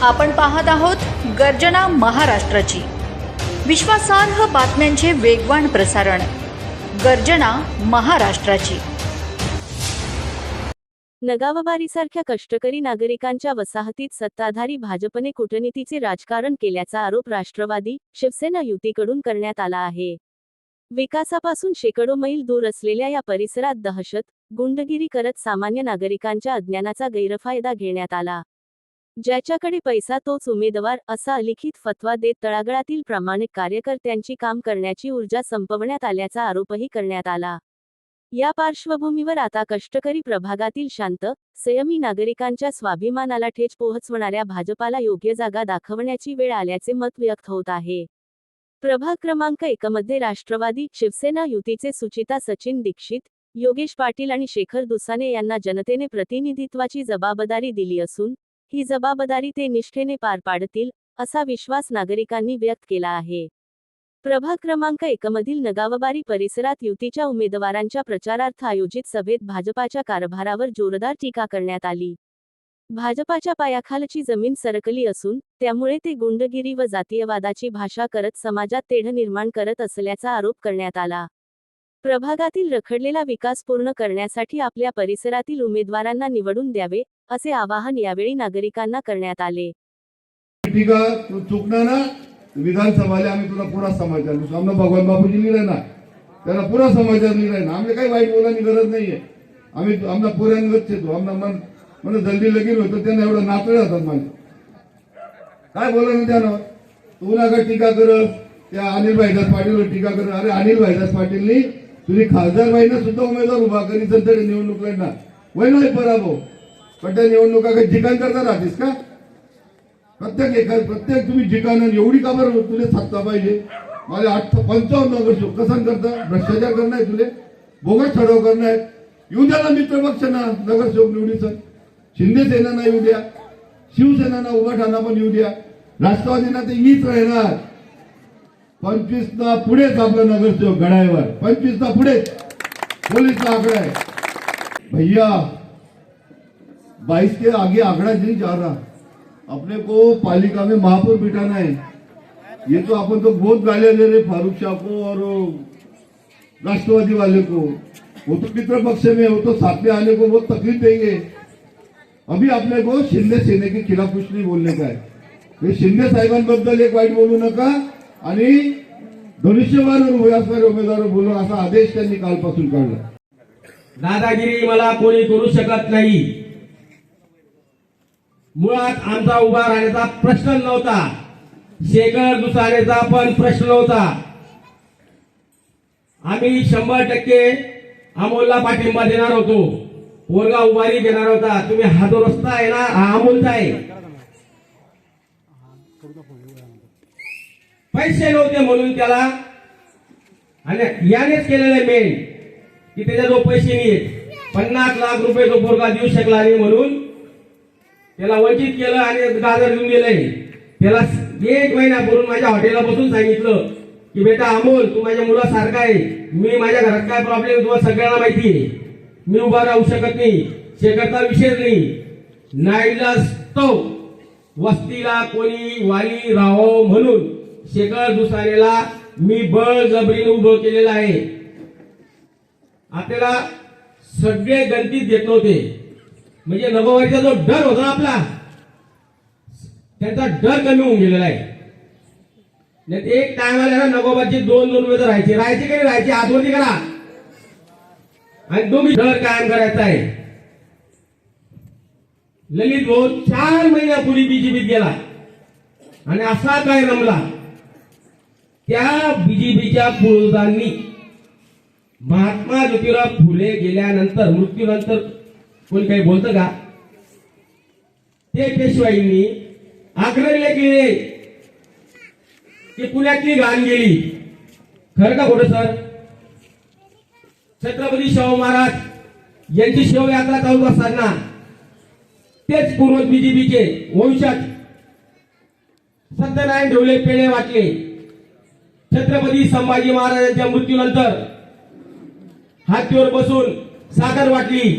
आपण पाहत आहोत गर्जना महाराष्ट्राची, विश्वासार्ह बातम्यांचे वेगवान प्रसारण। गर्जना महाराष्ट्राची। नगावबारीसारख्या कष्टकरी नागरिकांच्या वसाहतीत सत्ताधारी भाजपने कूटनीतीचे राजकारण केल्याचा आरोप राष्ट्रवादी शिवसेना युतीकडून करण्यात आला आहे। विकासापासून शेकडो मैल दूर असलेल्या या परिसरात दहशत, गुंडगिरी करत सामान्य नागरिकांच्या अज्ञानाचा गैरफायदा घेण्यात आला। ज्याच्याकडे पैसा तोच उमेदवार असा अलिखित फतवा देत तळागाळातील प्रामाणिक कार्यकर्त्यांची काम करण्याची ऊर्जा संपवण्यात आल्याचा आरोपही करण्यात आला। या पार्श्वभूमीवर आता कष्टकरी प्रभागातील शांत, संयमी नागरिकांच्या स्वाभिमानाला ठेच पोहोचवणाऱ्या भाजपाला योग्य जागा दाखवण्याची वेळ आल्याचे मत व्यक्त होत आहे। प्रभाग क्रमांक 1 मध्ये राष्ट्रवादी शिवसेना युतीचे सुचिता सचिन दीक्षित, योगेश पाटील आणि शेखर दुसाने यांना जनतेने प्रतिनिधित्वाची जबाबदारी दिली असून ही जबाबदारी ते निष्ठेने पार पाडतील असा विश्वास नागरिकांनी व्यक्त केला आहे। प्रभाग क्रमांक 1 मधील नगावबारी परिसरात युतीच्या उमेदवारांच्या प्रचारार्थ आयोजित सभेत भाजपाच्या कारभारावर जोरदार टीका करण्यात आली। भाजपाच्या पायाखालची जमीन सरकली असून त्यामुळे ते गुंडगिरी व जातीयवादाची भाषा करत समाजात तेढ निर्माण करत असल्याचा आरोप करण्यात आला। प्रभागातील रखडलेला विकास पूर्ण करण्यासाठी आपल्या परिसरातील उमेदवारांना निवडून द्यावे असे आवाहन यावेळी नागरिकांना करण्यात आले। टीका चुकणार ना विधानसभाला आम्ही तुला पुरा समाचार आमना भगवान बापूजी लिहिलं ना त्याला पुरा समाचार लिहिलाय ना आम्हाला काही वाईट बोलायची गरज नाहीये। आम्ही आमना पुऱ्यांगत छेतो आमना मन जल्दी लगीन होतं त्यांना एवढं नातळ जातात माझे काय बोलायचं त्यानं तुला काय टीका करत त्या अनिल भाईदास पाटीलवर टीका करत। अरे अनिल भाईदास पाटीलनी तुझी खासदार बाईना सुद्धा उमेदवार उभा करी संसद निवडणूक लढणार वैनोय पराभव पण त्या निवडणुका काही ठिकाण करता राहतेस का? प्रत्येक तुम्ही ठिकाण एवढी का बरं तुले सत्ता पाहिजे? मला 55 नगरसेवक कसा करता भ्रष्टाचार करणार तुले बोगस ठराव करणार येऊ द्या ना मित्र पक्ष ना नगरसेवक निवडीचं शिंदे सेना ना येऊ द्या शिवसेना ना उभा ठाणा पण येऊ द्या राष्ट्रवादीना ते हीच राहणार 25 ना पुढेच आपलं नगरसेवक घड्याळवर 25 ना पुढे पोलीसचा आकडा आहे भैया 22 के आगे आंकड़ा नहीं जा रहा। अपने को पालिका में महापौर बिठाना है। ये तो अपन तो बहुत गालियां दे रहे फारूक शाह को और राष्ट्रवादी वाले को। वो तो मित्र पक्ष में वो तो साथ में आने को बहुत तकलीफ देंगे। अभी अपने को शिंदे सेने के खिलाफ कुछ नहीं बोलने का है। शिंदे साहेबांबद्दल एक वाईट बोलू नका आणि धनुष्यबाण उमेदवार बोलू असा आदेश त्यांनी कालपासून काढला। दादागिरी मला कोणी करू शकत नाही। मुळात आमचा उभा राहण्याचा प्रश्न नव्हता, शेखर दुसानेचा पण प्रश्न नव्हता। आम्ही 100% अमोलला पाठिंबा देणार होतो, पोरगा उभारी देणार होता। तुम्ही हा जो रस्ता आहे ना हा अमोलचा आहे। पैसे नव्हते म्हणून त्याला आणि यानेच केलेलं मेन की त्याच्या जो पैसे नाहीत 50 लाख रुपये तो पोरगा देऊ शकला नाही म्हणून त्याला वंचित केलं आणि गाजर देऊन गेलंय। त्याला 1 महिन्यापूर्वी माझ्या हॉटेलला बसून सांगितलं की बेटा अमोल तू माझ्या मुलासारखा आहे, मी माझ्या घरात काय प्रॉब्लेम तुम्हाला सगळ्यांना माहिती आहे, मी उभा राहू शकत नाही, शेखरचा विषय नाही। नाईलाज तो वस्तीला कोणी वाली राहो म्हणून शेखर दुसानेला मी बळजबरीने उभं केलेलं आहे। आपल्याला सगळे गणतीत घेत नव्हते म्हणजे नगोबारीचा जो डर होता आपला त्यांचा डर कमी होऊन गेलेला आहे। एक टायमाला नगोबाची 2-2 उमेदवार राहायचे की राहायचे आतवरती करा आणि दोघी डर कायम करायचा आहे। ललित भाऊ 4 महिन्यापूर्वी बीजेपीत गेला आणि असा काय रमला त्या बीजेपीच्या पुरोधांनी महात्मा ज्योतिराव फुले गेल्यानंतर मृत्यूनंतर कोणी काही बोलतं का? ते पेशवाईंनी आग्रह केले की पुण्यातली घाण गेली। खरं का खोटं सर? छत्रपती शाहू महाराज यांची शवयात्रा चालू असताना तेच पूर्वज बीजेपीचे वंशज सत्यनारायण ढोले पेढे वाटले। छत्रपती संभाजी महाराजांच्या मृत्यूनंतर हातीवर बसून साखर वाटली।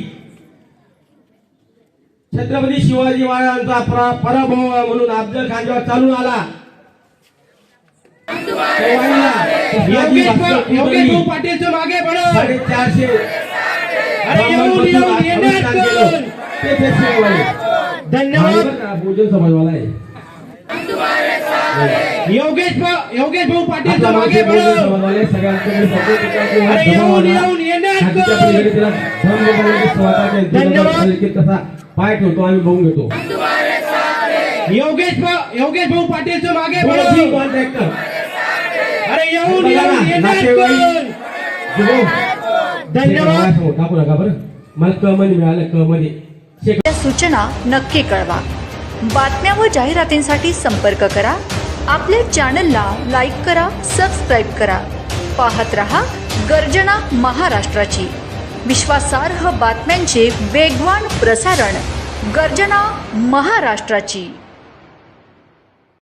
छत्रपती शिवाजी महाराजांचा पराभव म्हणून अफजल खान जेव्हा चालून आला योगेश भाऊ पाटीलचं मागे बळो. 450 अरे येऊन येणार कोण? धन्यवाद. भोजन समाजवाला आहे. योगेश भाऊ पाटीलचं आपला मागे भोजन बळो. समाजवाले सगळ्यांकडे अरे येऊन येणार कोण? धन्यवाद. कसा पाय ठेवतो आम्ही बघून घेतो. योगेश भाऊ पाटीलचं मागे बोला, बळो. कॉन्ट्रॅक्टर अरे येऊन येणार कोण? धन्यवाद. टाकू नका बरं. मला क मध्ये मिळालं, क मध्ये या सूचना नक्की कळवा. बातम्या व जाहिरातींसाठी संपर्क करा. आपल्या चॅनलला लाईक करा, सबस्क्राईब करा. पाहत रहा गर्जना महाराष्ट्राची. विश्वासार्ह बातम्यांचे वेगवान प्रसारण. गर्जना महाराष्ट्राची.